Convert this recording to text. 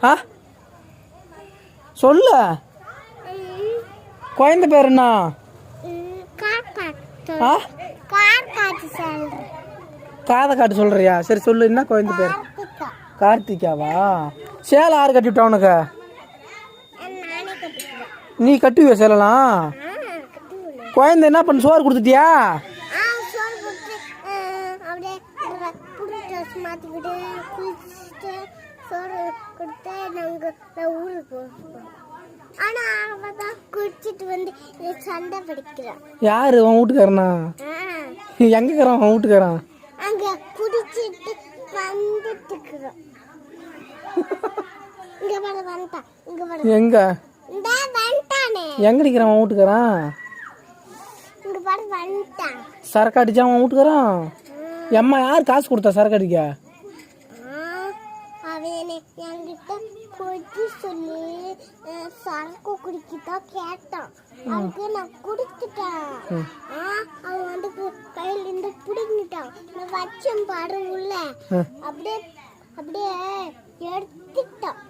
ஆ சொல்லு. குழந்தை பேர் என்ன? காதை காட்டு சொல்றியா? சரி சொல்லு, என்ன குழந்தை பேர்? கார்த்திகாவா? சேலை யாரு கட்டி விட்டா உனக்கு? நீ கட்டுவியா சேலலாம்? குழந்தை என்ன பண்ண, சோறு கொடுத்துட்டியா? யாரு உன் வீட்டுக்காரனா? எங்க இருக்கிறான் உன் வீட்டுக்காரன்? எங்க எங்க நிக்கிறான் உன் வீட்டுக்காரன்? சரக்கு அடிச்சா உன் வீட்டுக்காரன்? எம்மா யார் காசு கொடுத்தா சரக்கு அடிக்க? சரக்கு குடிக்கிட்டா கேட்டான், அதுக்கு நான் குடிச்சிட்டேன். அவன் வந்து கையில இருந்து பிடிங்கிட்டான். நான் வச்சேன் பாரு உள்ள, அப்படியே அப்படியே எடுத்துட்டான்.